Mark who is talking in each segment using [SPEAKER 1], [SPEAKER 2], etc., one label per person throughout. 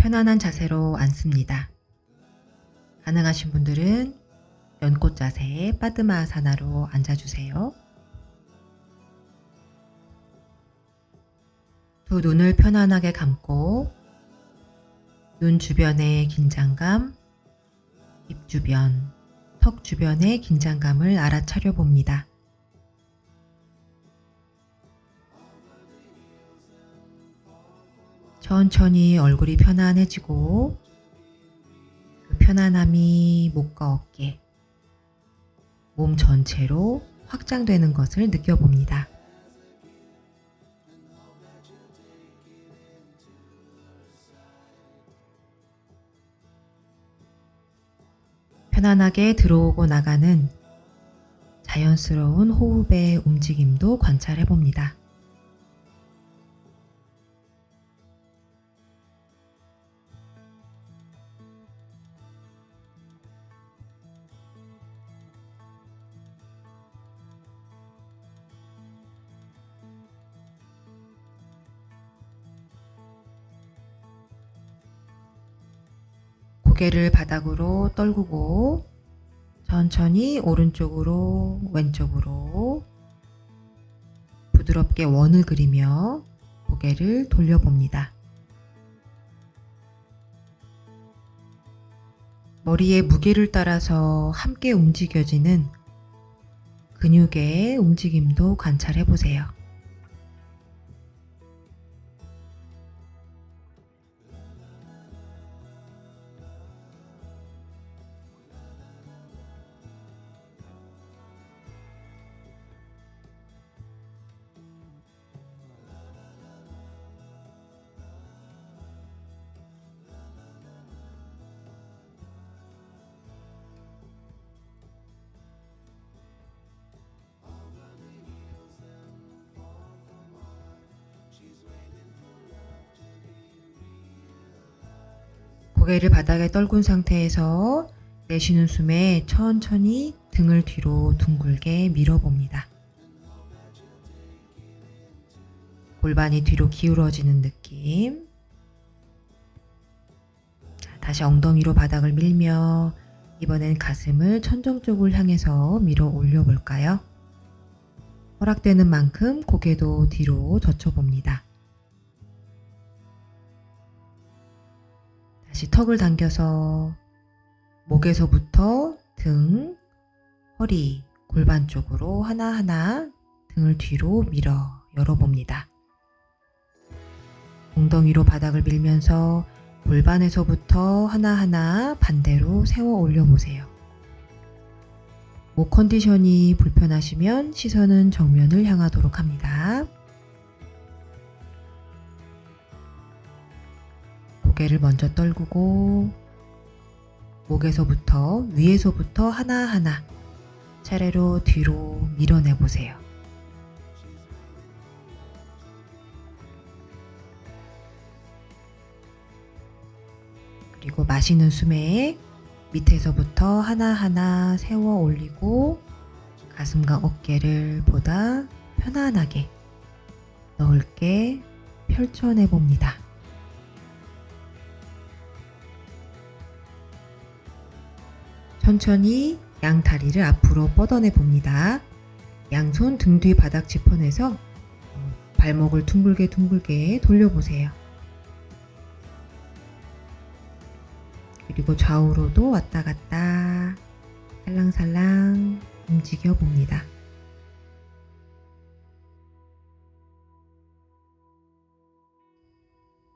[SPEAKER 1] 편안한 자세로 앉습니다. 가능하신 분들은 연꽃 자세 빠드마아사나로 앉아주세요. 두 눈을 편안하게 감고 눈 주변의 긴장감, 입 주변, 턱 주변의 긴장감을 알아차려 봅니다. 천천히 얼굴이 편안해지고 그 편안함이 목과 어깨, 몸 전체로 확장되는 것을 느껴봅니다. 편안하게 들어오고 나가는 자연스러운 호흡의 움직임도 관찰해 봅니다. 고개를 바닥으로 떨구고 천천히 오른쪽으로 왼쪽으로 부드럽게 원을 그리며 고개를 돌려봅니다. 머리의 무게를 따라서 함께 움직여지는 근육의 움직임도 관찰해 보세요. 고개를 바닥에 떨군 상태에서 내쉬는 숨에 천천히 등을 뒤로 둥글게 밀어봅니다. 골반이 뒤로 기울어지는 느낌. 다시 엉덩이로 바닥을 밀며 이번엔 가슴을 천정 쪽을 향해서 밀어 올려 볼까요? 허락되는 만큼 고개도 뒤로 젖혀봅니다. 다시 턱을 당겨서 목에서부터 등, 허리, 골반 쪽으로 하나하나 등을 뒤로 밀어 열어봅니다. 엉덩이로 바닥을 밀면서 골반에서부터 하나하나 반대로 세워 올려보세요. 목 컨디션이 불편하시면 시선은 정면을 향하도록 합니다. 고개를 먼저 떨구고 목에서부터 위에서부터 하나하나 차례로 뒤로 밀어내 보세요. 그리고 마시는 숨에 밑에서부터 하나하나 세워 올리고 가슴과 어깨를 보다 편안하게 넓게 펼쳐내 봅니다. 천천히 양 다리를 앞으로 뻗어내 봅니다. 양손 등 뒤 바닥 짚어내서 발목을 둥글게 돌려보세요. 그리고 좌우로도 왔다 갔다 살랑살랑 움직여 봅니다.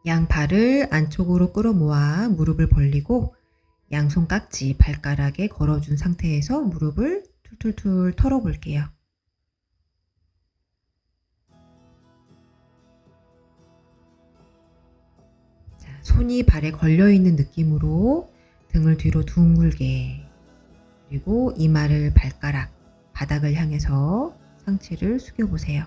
[SPEAKER 1] 양 발을 안쪽으로 끌어모아 무릎을 벌리고 양손 깍지 발가락에 걸어준 상태에서 무릎을 툴툴툴 털어볼게요. 자, 손이 발에 걸려있는 느낌으로 등을 뒤로 둥글게, 그리고 이마를 발가락, 바닥을 향해서 상체를 숙여보세요.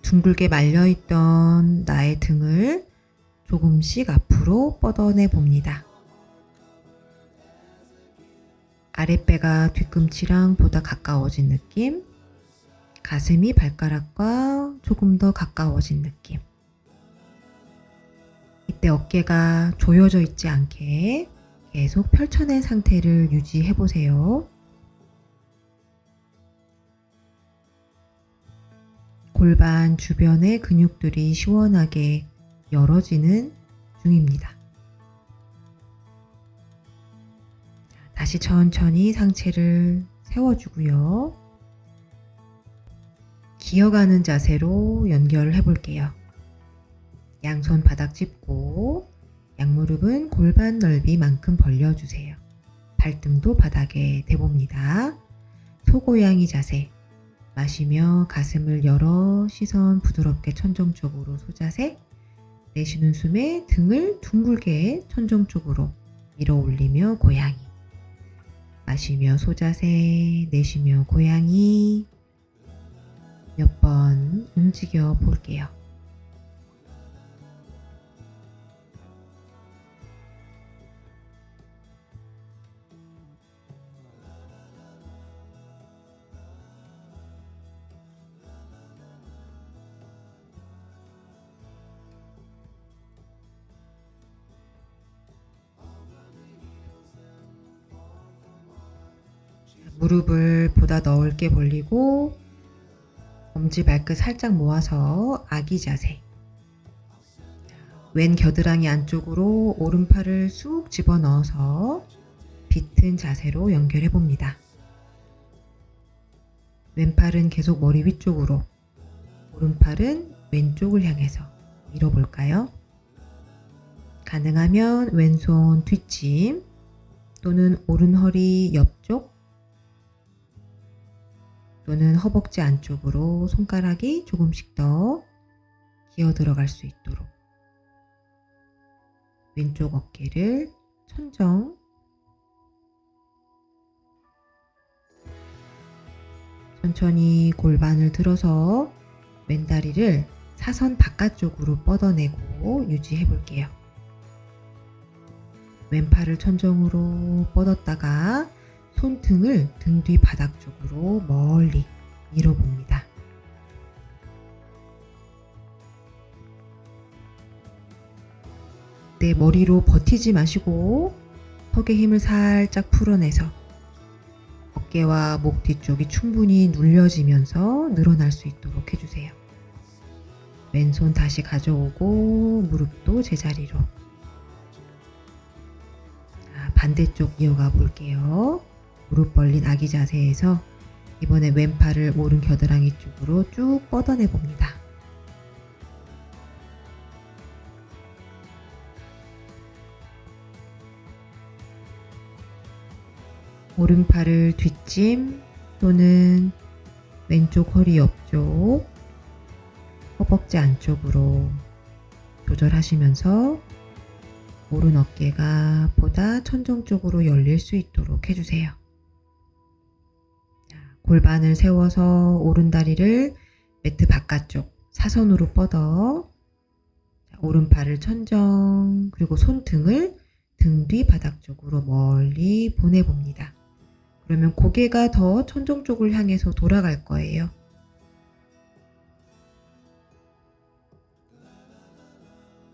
[SPEAKER 1] 둥글게 말려있던 나의 등을 조금씩 앞으로 뻗어내 봅니다. 아랫배가 뒤꿈치랑 보다 가까워진 느낌, 가슴이 발가락과 조금 더 가까워진 느낌. 이때 어깨가 조여져 있지 않게 계속 펼쳐낸 상태를 유지해 보세요. 골반 주변의 근육들이 시원하게 열어지는 중입니다. 다시 천천히 상체를 세워주고요. 기어가는 자세로 연결해 볼게요. 양손 바닥 짚고 양무릎은 골반 넓이만큼 벌려주세요. 발등도 바닥에 대봅니다. 소고양이 자세. 마시며 가슴을 열어 시선 부드럽게 천정 쪽으로 소자세. 내쉬는 숨에 등을 둥글게 천정 쪽으로 밀어 올리며 고양이. 마시며 소자세, 내쉬며 고양이. 몇 번 움직여 볼게요. 무릎을 보다 넓게 벌리고 엄지 발끝 살짝 모아서 아기 자세. 왼 겨드랑이 안쪽으로 오른팔을 쑥 집어넣어서 비튼 자세로 연결해 봅니다. 왼팔은 계속 머리 위쪽으로, 오른팔은 왼쪽을 향해서 밀어볼까요? 가능하면 왼손 뒷짐 또는 오른 허리 옆쪽 또는 허벅지 안쪽으로 손가락이 조금씩 더 기어 들어갈 수 있도록 왼쪽 어깨를 천정, 천천히 골반을 들어서 왼다리를 사선 바깥쪽으로 뻗어내고 유지해 볼게요. 왼팔을 천정으로 뻗었다가 손등을 등 뒤 바닥 쪽으로 멀리 밀어봅니다. 네, 머리로 버티지 마시고 턱의 힘을 살짝 풀어내서 어깨와 목 뒤쪽이 충분히 눌려지면서 늘어날 수 있도록 해주세요. 왼손 다시 가져오고 무릎도 제자리로. 반대쪽 이어가 볼게요. 무릎 벌린 아기 자세에서 이번에 왼팔을 오른 겨드랑이 쪽으로 쭉 뻗어내 봅니다. 오른팔을 뒷짐 또는 왼쪽 허리 옆쪽, 허벅지 안쪽으로 조절하시면서 오른 어깨가 보다 천정 쪽으로 열릴 수 있도록 해주세요. 골반을 세워서 오른 다리를 매트 바깥쪽 사선으로 뻗어 오른팔을 천정, 그리고 손등을 등 뒤 바닥 쪽으로 멀리 보내봅니다. 그러면 고개가 더 천정 쪽을 향해서 돌아갈 거예요.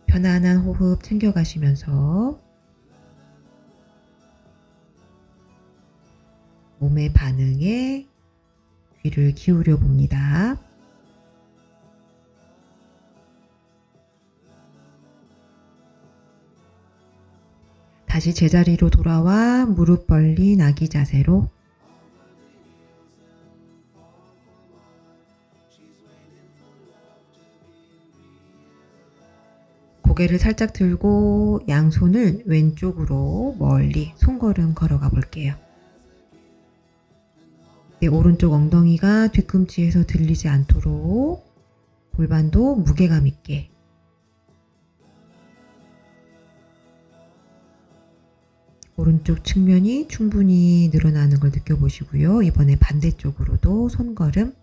[SPEAKER 1] 편안한 호흡 챙겨가시면서 몸의 반응에 귀를 기울여 봅니다. 다시 제자리로 돌아와 무릎 벌린 아기 자세로 고개를 살짝 들고 양손을 왼쪽으로 멀리 손걸음 걸어가 볼게요. 내 오른쪽 엉덩이가 뒤꿈치에서 들리지 않도록 골반도 무게감 있게 오른쪽 측면이 충분히 늘어나는 걸 느껴보시고요. 이번에 반대쪽으로도 손걸음.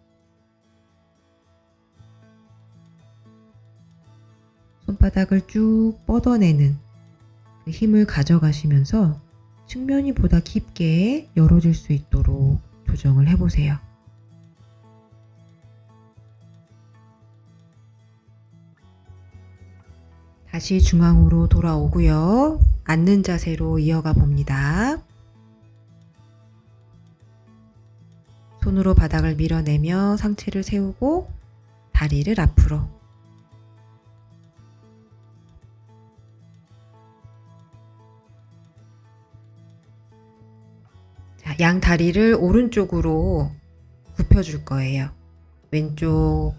[SPEAKER 1] 발바닥을 쭉 뻗어내는 그 힘을 가져가시면서 측면이 보다 깊게 열어질 수 있도록 조정을 해보세요. 다시 중앙으로 돌아오고요. 앉는 자세로 이어가 봅니다. 손으로 바닥을 밀어내며 상체를 세우고 다리를 앞으로. 자, 양 다리를 오른쪽으로 굽혀줄 거예요. 왼쪽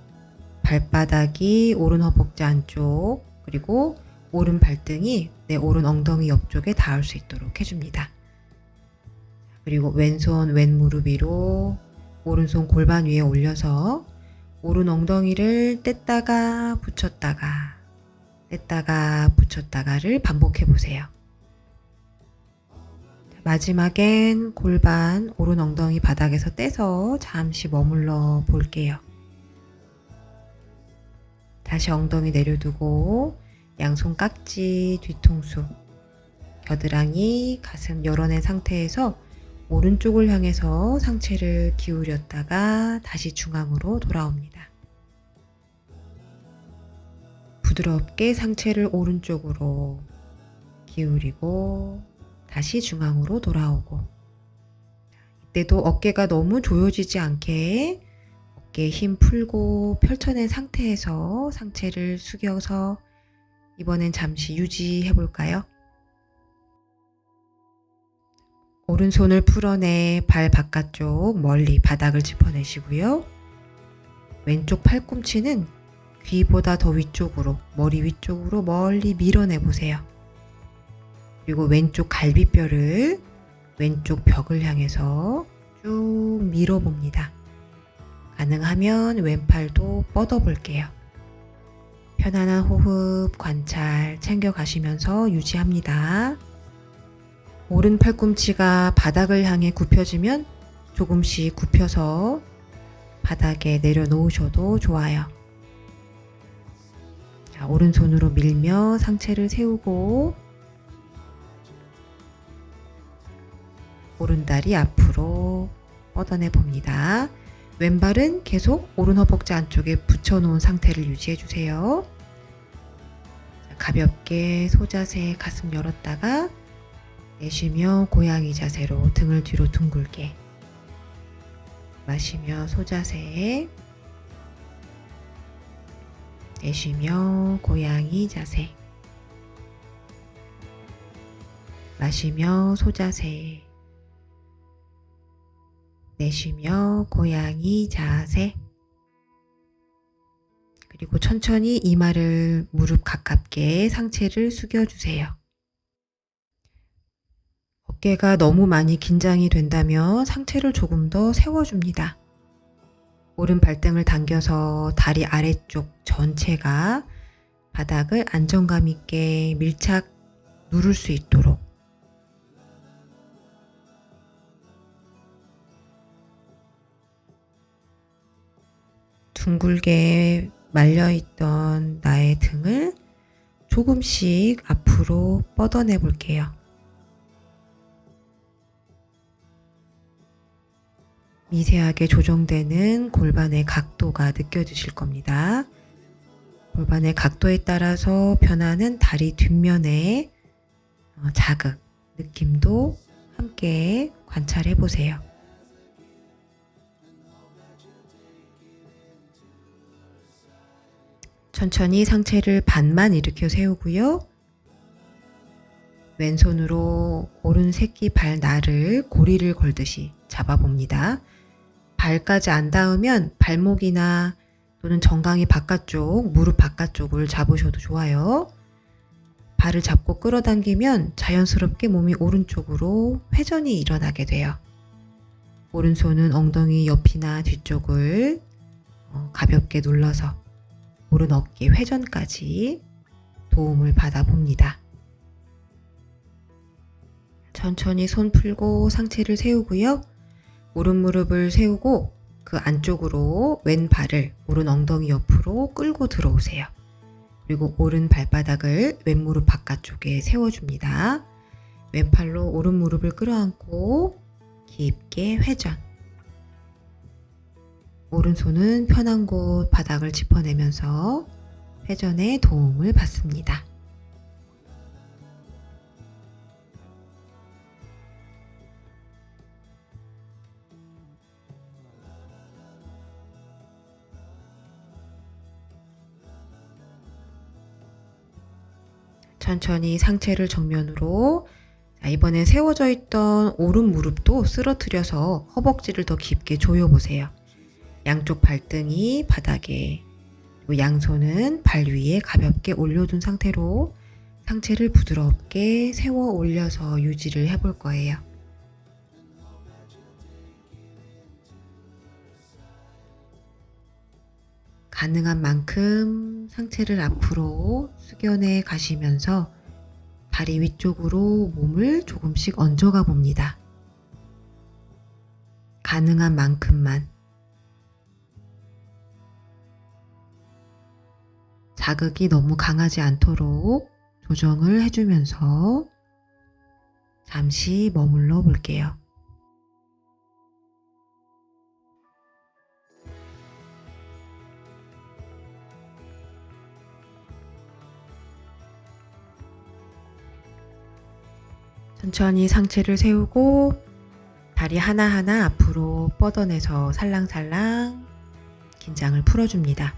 [SPEAKER 1] 발바닥이 오른 허벅지 안쪽, 그리고 오른 발등이 내 오른 엉덩이 옆쪽에 닿을 수 있도록 해줍니다. 그리고 왼손 왼무릎 위로 오른손 골반 위에 올려서 오른 엉덩이를 뗐다가 붙였다가 뗐다가 붙였다가를 반복해 보세요. 마지막엔 골반 오른 엉덩이 바닥에서 떼서 잠시 머물러 볼게요. 다시 엉덩이 내려두고 양손 깍지, 뒤통수, 겨드랑이, 가슴 열어낸 상태에서 오른쪽을 향해서 상체를 기울였다가 다시 중앙으로 돌아옵니다. 부드럽게 상체를 오른쪽으로 기울이고 다시 중앙으로 돌아오고, 이때도 어깨가 너무 조여지지 않게 어깨에 힘 풀고 펼쳐낸 상태에서 상체를 숙여서 이번엔 잠시 유지해 볼까요? 오른손을 풀어내 발 바깥쪽 멀리 바닥을 짚어내시고요. 왼쪽 팔꿈치는 귀보다 더 위쪽으로, 머리 위쪽으로 멀리 밀어내 보세요. 그리고 왼쪽 갈비뼈를 왼쪽 벽을 향해서 쭉 밀어봅니다. 가능하면 왼팔도 뻗어볼게요. 편안한 호흡, 관찰 챙겨가시면서 유지합니다. 오른 팔꿈치가 바닥을 향해 굽혀지면 조금씩 굽혀서 바닥에 내려놓으셔도 좋아요. 자, 오른손으로 밀며 상체를 세우고 오른다리 앞으로 뻗어내 봅니다. 왼발은 계속 오른 허벅지 안쪽에 붙여놓은 상태를 유지해주세요. 가볍게 소자세 가슴 열었다가 내쉬며 고양이 자세로 등을 뒤로 둥글게. 마시며 소자세, 내쉬며 고양이 자세, 마시며 소자세, 내쉬며 고양이 자세. 그리고 천천히 이마를 무릎 가깝게 상체를 숙여주세요. 어깨가 너무 많이 긴장이 된다면 상체를 조금 더 세워줍니다. 오른 발등을 당겨서 다리 아래쪽 전체가 바닥을 안정감 있게 밀착 누를 수 있도록. 둥글게 말려있던 나의 등을 조금씩 앞으로 뻗어내 볼게요. 미세하게 조정되는 골반의 각도가 느껴지실 겁니다. 골반의 각도에 따라서 변하는 다리 뒷면의 자극, 느낌도 함께 관찰해 보세요. 천천히 상체를 반만 일으켜 세우고요. 왼손으로 오른 새끼 발날을 고리를 걸듯이 잡아봅니다. 발까지 안 닿으면 발목이나 또는 정강이 바깥쪽, 무릎 바깥쪽을 잡으셔도 좋아요. 발을 잡고 끌어당기면 자연스럽게 몸이 오른쪽으로 회전이 일어나게 돼요. 오른손은 엉덩이 옆이나 뒤쪽을 가볍게 눌러서 오른 어깨 회전까지 도움을 받아봅니다. 천천히 손 풀고 상체를 세우고요. 오른 무릎을 세우고 그 안쪽으로 왼발을 오른 엉덩이 옆으로 끌고 들어오세요. 그리고 오른 발바닥을 왼무릎 바깥쪽에 세워줍니다. 왼팔로 오른 무릎을 끌어안고 깊게 회전. 오른손은 편한 곳 바닥을 짚어내면서 회전에 도움을 받습니다. 천천히 상체를 정면으로. 자, 이번엔 세워져 있던 오른 무릎도 쓰러뜨려서 허벅지를 더 깊게 조여보세요. 양쪽 발등이 바닥에, 그리고 양손은 발 위에 가볍게 올려둔 상태로 상체를 부드럽게 세워 올려서 유지를 해볼 거예요. 가능한 만큼 상체를 앞으로 숙여내 가시면서 다리 위쪽으로 몸을 조금씩 얹어가 봅니다. 가능한 만큼만. 자극이 너무 강하지 않도록 조정을 해주면서 잠시 머물러 볼게요. 천천히 상체를 세우고 다리 하나하나 앞으로 뻗어내서 살랑살랑 긴장을 풀어줍니다.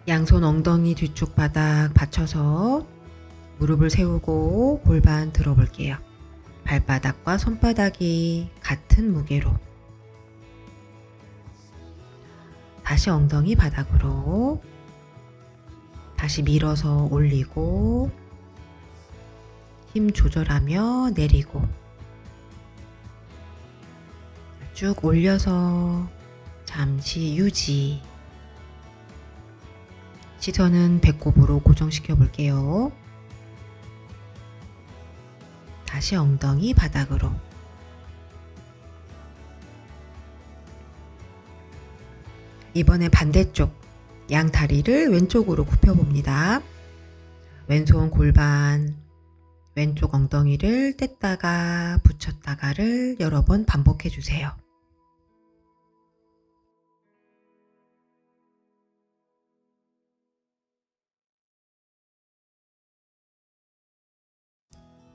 [SPEAKER 1] 양손 엉덩이 뒤쪽 바닥 받쳐서 무릎을 세우고 골반 들어볼게요. 발바닥과 손바닥이 같은 무게로. 다시 엉덩이 바닥으로. 다시 밀어서 올리고 힘 조절하며 내리고 쭉 올려서 잠시 유지. 시선은 배꼽으로 고정시켜 볼게요. 다시 엉덩이 바닥으로. 이번에 반대쪽 양 다리를 왼쪽으로 굽혀 봅니다. 왼손 골반, 왼쪽 엉덩이를 뗐다가 붙였다가를 여러 번 반복해 주세요.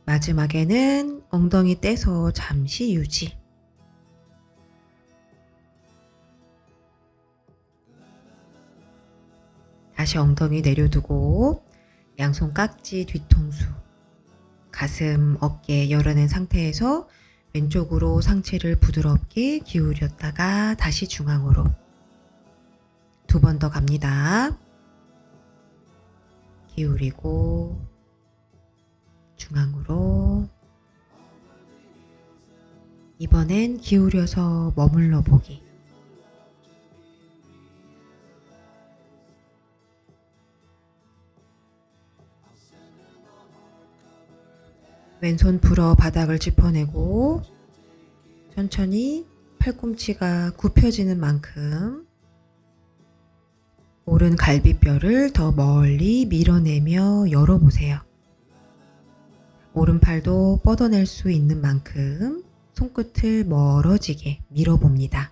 [SPEAKER 1] 마지막에는 엉덩이 떼서 잠시 유지. 다시 엉덩이 내려두고 양손 깍지 뒤통수, 가슴, 어깨 열어낸 상태에서 왼쪽으로 상체를 부드럽게 기울였다가 다시 중앙으로. 2번 더 갑니다. 기울이고 중앙으로. 이번엔 기울여서 머물러 보기. 왼손 풀어 바닥을 짚어내고 천천히 팔꿈치가 굽혀지는 만큼 오른 갈비뼈를 더 멀리 밀어내며 열어보세요. 오른팔도 뻗어낼 수 있는 만큼 손끝을 멀어지게 밀어봅니다.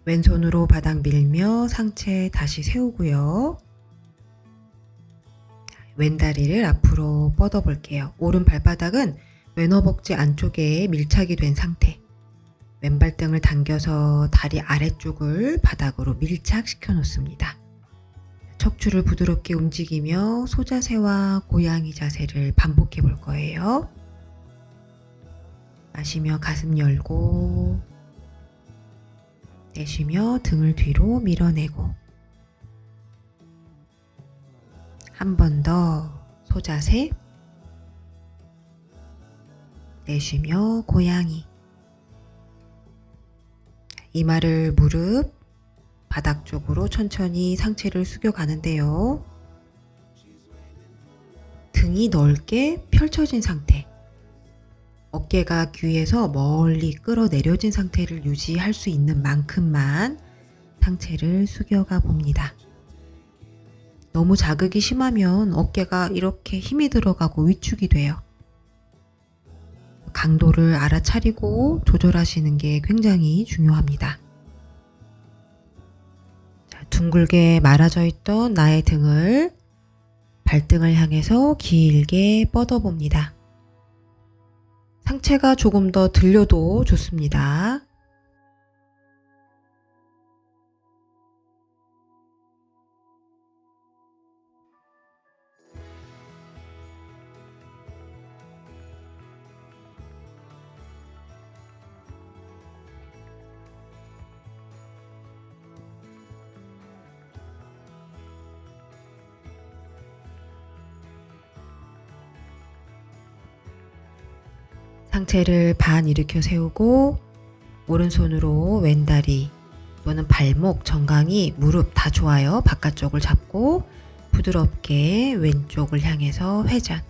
[SPEAKER 1] 왼손으로 바닥 밀며 상체 다시 세우고요. 왼다리를 앞으로 뻗어 볼게요. 오른 발바닥은 왼허벅지 안쪽에 밀착이 된 상태. 왼발등을 당겨서 다리 아래쪽을 바닥으로 밀착시켜 놓습니다. 척추를 부드럽게 움직이며 소자세와 고양이 자세를 반복해 볼 거예요. 마시며 가슴 열고 내쉬며 등을 뒤로 밀어내고 한 번 더 소자세. 내쉬며 고양이. 이마를 무릎, 바닥 쪽으로 천천히 상체를 숙여가는데요. 등이 넓게 펼쳐진 상태. 어깨가 귀에서 멀리 끌어내려진 상태를 유지할 수 있는 만큼만 상체를 숙여가 봅니다. 너무 자극이 심하면 어깨가 이렇게 힘이 들어가고 위축이 돼요. 강도를 알아차리고 조절하시는 게 굉장히 중요합니다. 자, 둥글게 말아져 있던 나의 등을 발등을 향해서 길게 뻗어봅니다. 상체가 조금 더 들려도 좋습니다. 상체를 반 일으켜 세우고 오른손으로 왼다리 또는 발목, 정강이, 무릎 다 좋아요. 바깥쪽을 잡고 부드럽게 왼쪽을 향해서 회전.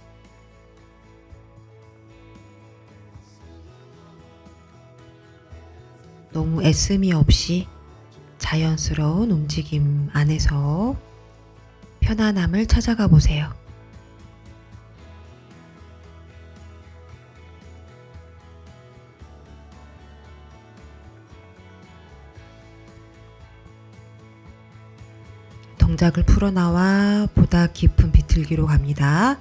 [SPEAKER 1] 너무 애씀이 없이 자연스러운 움직임 안에서 편안함을 찾아가 보세요. 동작을 풀어나와 보다 깊은 비틀기로 갑니다.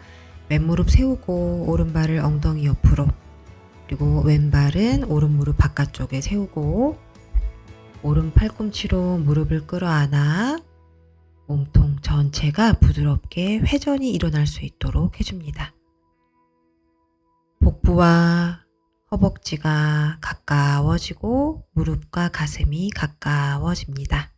[SPEAKER 1] 왼무릎 세우고 오른발을 엉덩이 옆으로, 그리고 왼발은 오른무릎 바깥쪽에 세우고 오른 팔꿈치로 무릎을 끌어안아 몸통 전체가 부드럽게 회전이 일어날 수 있도록 해줍니다. 복부와 허벅지가 가까워지고 무릎과 가슴이 가까워집니다.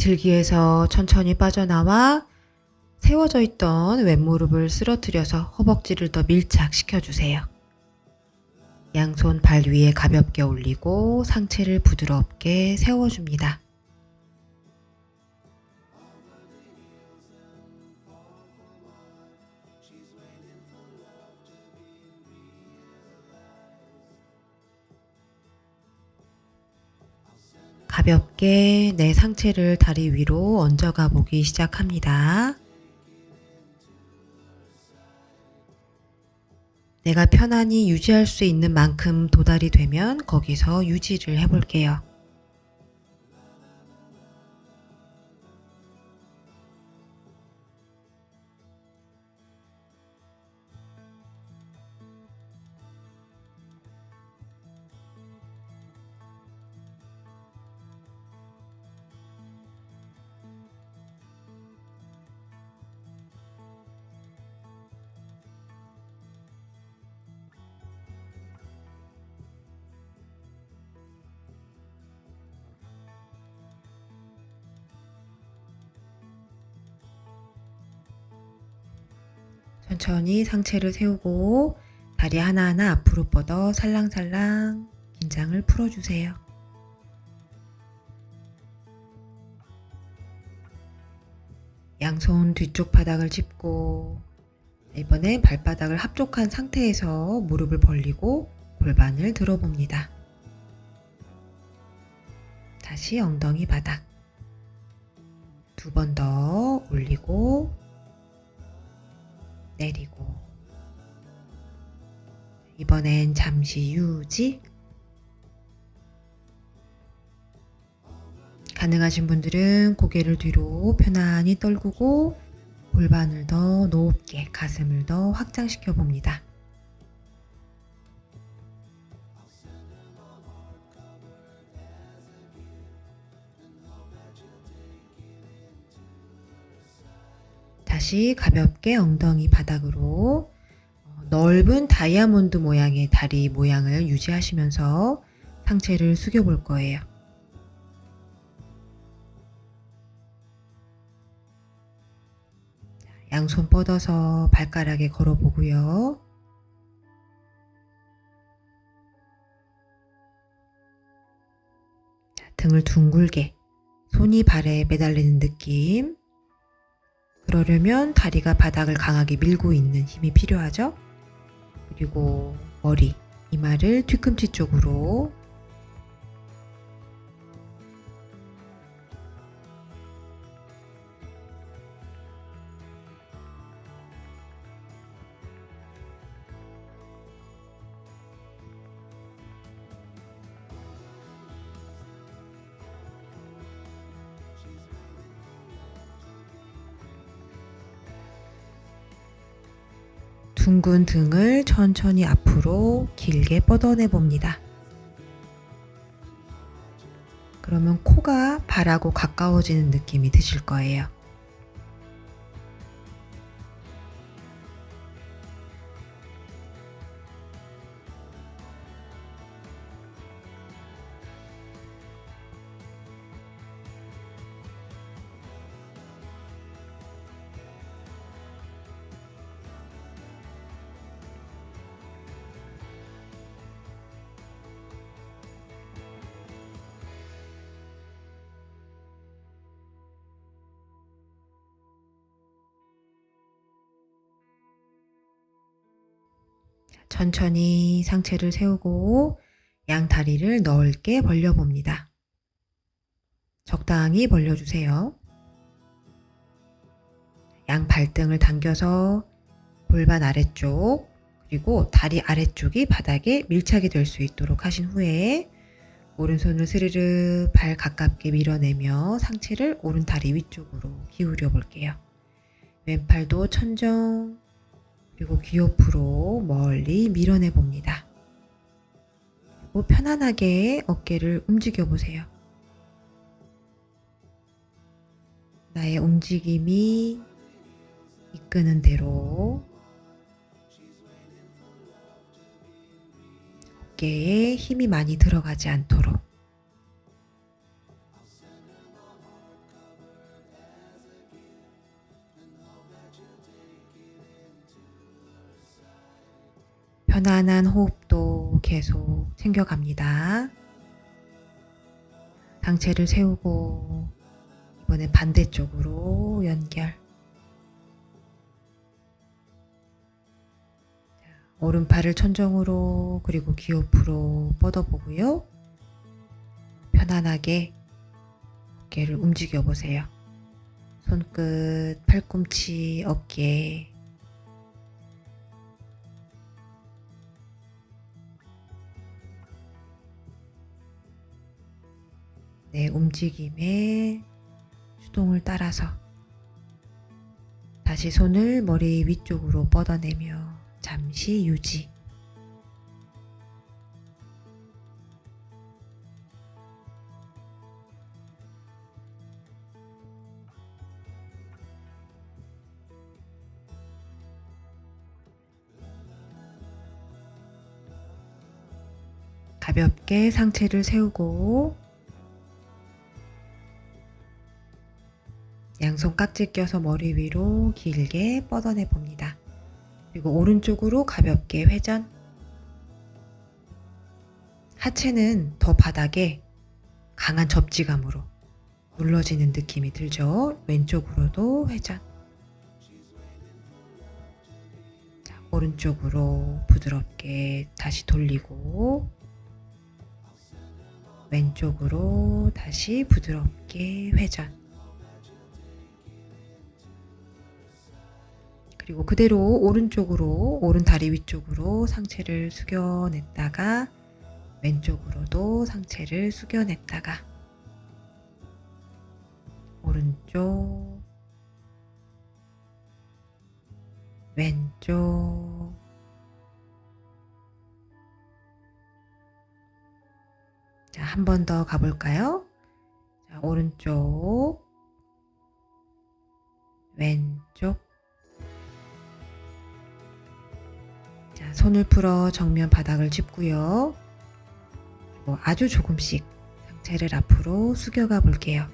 [SPEAKER 1] 비틀기에서 천천히 빠져나와 세워져 있던 왼무릎을 쓰러뜨려서 허벅지를 더 밀착시켜 주세요. 양손 발 위에 가볍게 올리고 상체를 부드럽게 세워줍니다. 가볍게 내 상체를 다리 위로 얹어가 보기 시작합니다. 내가 편안히 유지할 수 있는 만큼 도달이 되면 거기서 유지를 해볼게요. 천천히 상체를 세우고 다리 하나하나 앞으로 뻗어 살랑살랑 긴장을 풀어주세요. 양손 뒤쪽 바닥을 짚고 이번엔 발바닥을 합족한 상태에서 무릎을 벌리고 골반을 들어봅니다. 다시 엉덩이 바닥. 두 번 더 올리고 내리고, 이번엔 잠시 유지. 가능하신 분들은 고개를 뒤로 편안히 떨구고 골반을 더 높게, 가슴을 더 확장시켜 봅니다. 다시 가볍게 엉덩이 바닥으로 넓은 다이아몬드 모양의 다리 모양을 유지하시면서 상체를 숙여 볼 거예요. 양손 뻗어서 발가락에 걸어 보고요. 등을 둥글게, 손이 발에 매달리는 느낌. 그러려면 다리가 바닥을 강하게 밀고 있는 힘이 필요하죠. 그리고 머리, 이마를 뒤꿈치 쪽으로, 둥근 등을 천천히 앞으로 길게 뻗어내 봅니다. 그러면 코가 발하고 가까워지는 느낌이 드실 거예요. 천천히 상체를 세우고 양 다리를 넓게 벌려봅니다. 적당히 벌려주세요. 양 발등을 당겨서 골반 아래쪽, 그리고 다리 아래쪽이 바닥에 밀착이 될 수 있도록 하신 후에 오른손을 스르르 발 가깝게 밀어내며 상체를 오른 다리 위쪽으로 기울여 볼게요. 왼팔도 천정, 그리고 귀 옆으로 멀리 밀어내 봅니다. 그리고 편안하게 어깨를 움직여 보세요. 나의 움직임이 이끄는 대로 어깨에 힘이 많이 들어가지 않도록 편안한 호흡도 계속 챙겨갑니다. 상체를 세우고 이번에 반대쪽으로 연결. 오른팔을 천정으로 그리고 귀 옆으로 뻗어보고요. 편안하게 어깨를 움직여 보세요. 손끝, 팔꿈치, 어깨. 내 움직임에 수동을 따라서 다시 손을 머리 위쪽으로 뻗어내며 잠시 유지. 가볍게 상체를 세우고 양손 깍지 껴서 머리 위로 길게 뻗어내 봅니다. 그리고 오른쪽으로 가볍게 회전. 하체는 더 바닥에 강한 접지감으로 눌러지는 느낌이 들죠. 왼쪽으로도 회전. 자, 오른쪽으로 부드럽게 다시 돌리고 왼쪽으로 다시 부드럽게 회전. 그리고 그대로 오른쪽으로, 오른 다리 위쪽으로 상체를 숙여냈다가 왼쪽으로도 상체를 숙여냈다가 오른쪽, 왼쪽. 자, 한 번 더 가볼까요? 자, 오른쪽, 왼쪽, 자, 손을 풀어 정면 바닥을 짚고요. 그리고 아주 조금씩 상체를 앞으로 숙여가 볼게요.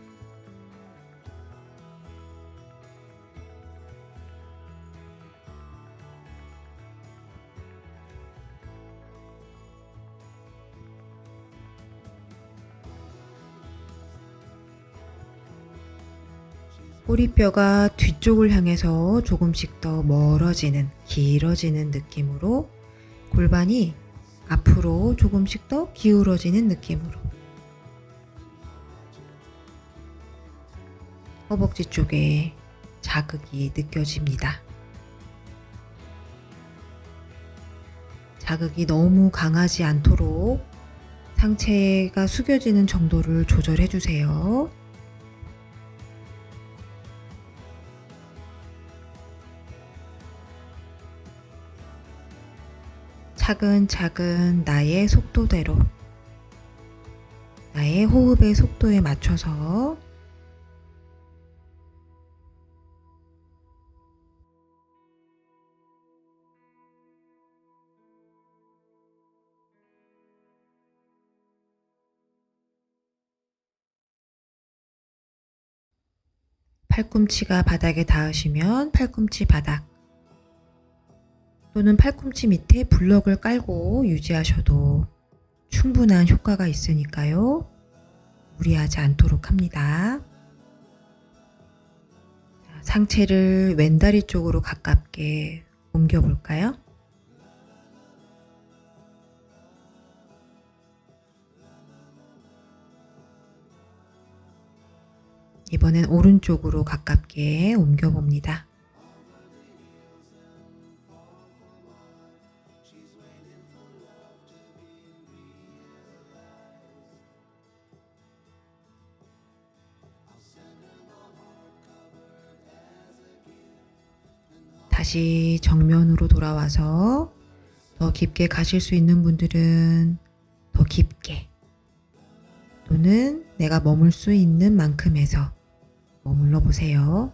[SPEAKER 1] 꼬리뼈가 뒤쪽을 향해서 조금씩 더 멀어지는, 길어지는 느낌으로 골반이 앞으로 조금씩 더 기울어지는 느낌으로 허벅지 쪽에 자극이 느껴집니다. 자극이 너무 강하지 않도록 상체가 숙여지는 정도를 조절해 주세요. 차근차근 나의 속도대로, 나의 호흡의 속도에 맞춰서 팔꿈치가 바닥에 닿으시면 팔꿈치 바닥, 또는 팔꿈치 밑에 블럭을 깔고 유지하셔도 충분한 효과가 있으니까요. 무리하지 않도록 합니다. 상체를 왼다리 쪽으로 가깝게 옮겨 볼까요? 이번엔 오른쪽으로 가깝게 옮겨 봅니다. 다시 정면으로 돌아와서 더 깊게 가실 수 있는 분들은 더 깊게, 또는 내가 머물 수 있는 만큼에서 머물러 보세요.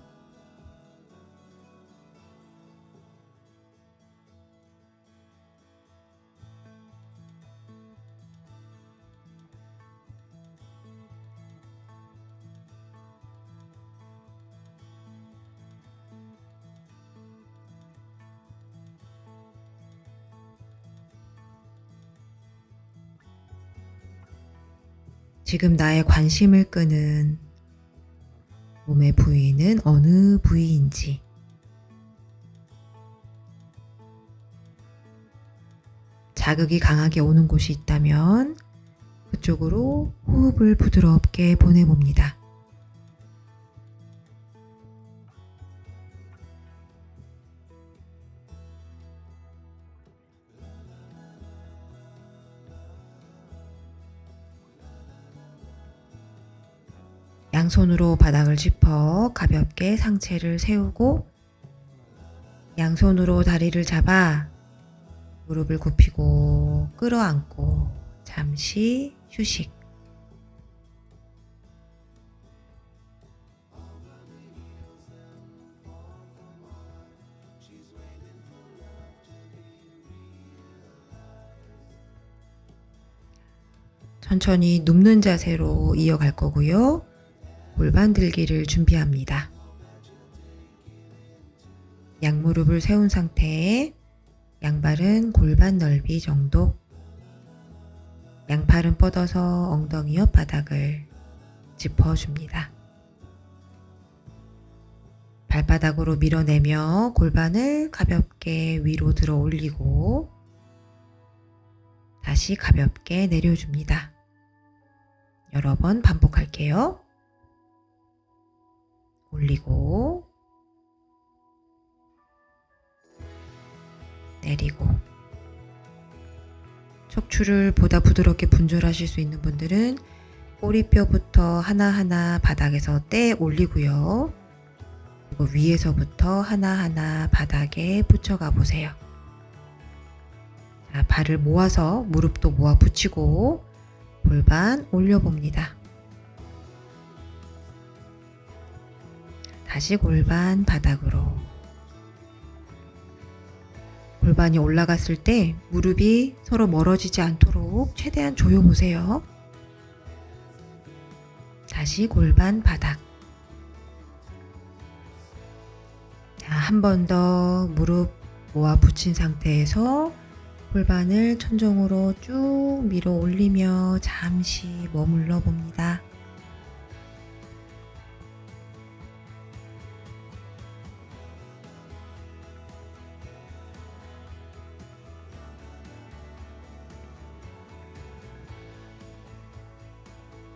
[SPEAKER 1] 지금 나의 관심을 끄는 몸의 부위는 어느 부위인지, 자극이 강하게 오는 곳이 있다면 그쪽으로 호흡을 부드럽게 보내봅니다. 양손으로 바닥을 짚어 가볍게 상체를 세우고, 양손으로 다리를 잡아 무릎을 굽히고 끌어안고 잠시 휴식. 천천히 눕는 자세로 이어갈 거고요. 골반 들기를 준비합니다. 양무릎을 세운 상태에 양발은 골반 넓이 정도, 양팔은 뻗어서 엉덩이 옆 바닥을 짚어줍니다. 발바닥으로 밀어내며 골반을 가볍게 위로 들어 올리고 다시 가볍게 내려줍니다. 여러 번 반복할게요. 올리고 내리고. 척추를 보다 부드럽게 분절하실 수 있는 분들은 꼬리뼈부터 하나하나 바닥에서 떼 올리고요. 그리고 위에서부터 하나하나 바닥에 붙여가 보세요. 자, 발을 모아서 무릎도 모아 붙이고 골반 올려봅니다. 다시 골반 바닥으로. 골반이 올라갔을 때 무릎이 서로 멀어지지 않도록 최대한 조여보세요. 다시 골반 바닥. 자, 한 번 더 무릎 모아 붙인 상태에서 골반을 천정으로 쭉 밀어 올리며 잠시 머물러 봅니다.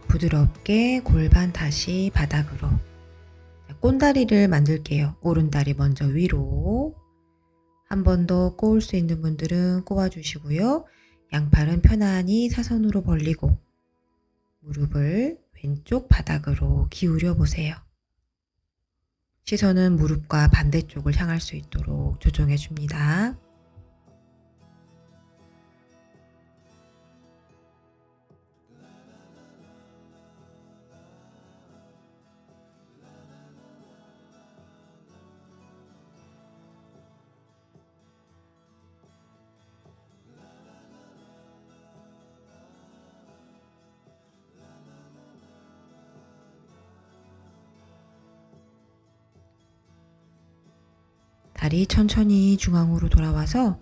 [SPEAKER 1] 부드럽게 골반 다시 바닥으로. 꼰다리를 만들게요. 오른다리 먼저 위로. 한 번 더 꼬을 수 있는 분들은 꼬아주시고요. 양팔은 편안히 사선으로 벌리고 무릎을 왼쪽 바닥으로 기울여 보세요. 시선은 무릎과 반대쪽을 향할 수 있도록 조정해 줍니다. 다리 천천히 중앙으로 돌아와서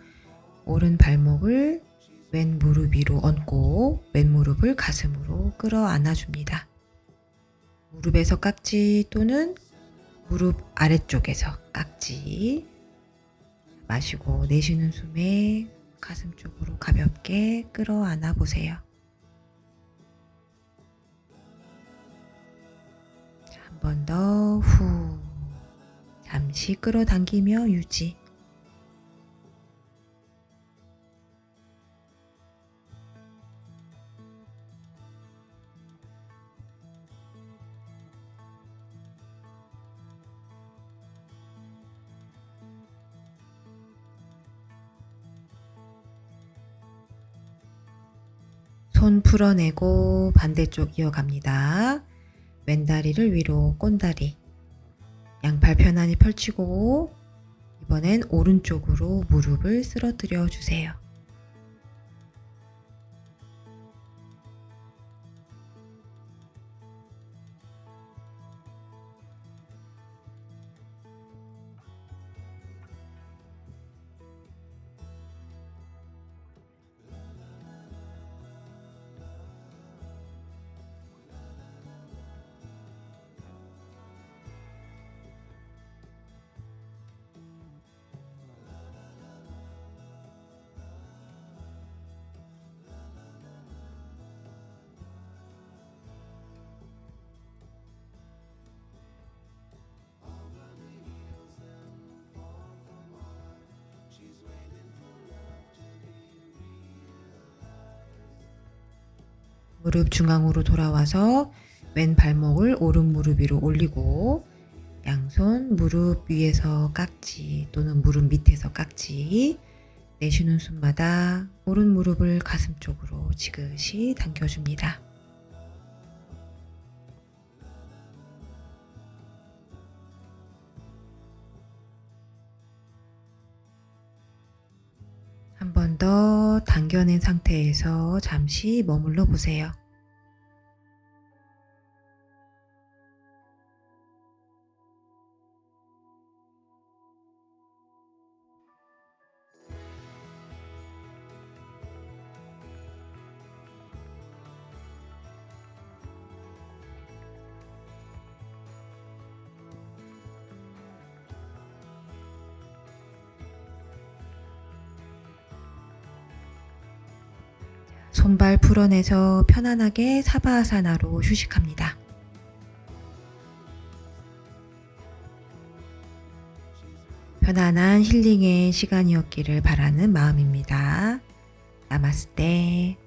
[SPEAKER 1] 오른 발목을 왼 무릎 위로 얹고 왼 무릎을 가슴으로 끌어 안아줍니다. 무릎에서 깍지 또는 무릎 아래쪽에서 깍지. 마시고 내쉬는 숨에 가슴 쪽으로 가볍게 끌어 안아 보세요. 한 번 더 후. 잠시 끌어당기며 유지. 손 풀어내고 반대쪽 이어갑니다. 왼다리를 위로 꼰다리. 양팔 편안히 펼치고 이번엔 오른쪽으로 무릎을 쓰러뜨려 주세요. 무릎 중앙으로 돌아와서 왼 발목을 오른 무릎 위로 올리고 양손 무릎 위에서 깍지 또는 무릎 밑에서 깍지. 내쉬는 숨마다 오른 무릎을 가슴 쪽으로 지그시 당겨줍니다. 한 번 더 당겨낸 상태에서 잠시 머물러 보세요. 손발 풀어내서 편안하게 사바아사나로 휴식합니다. 편안한 힐링의 시간이었기를 바라는 마음입니다. 나마스테.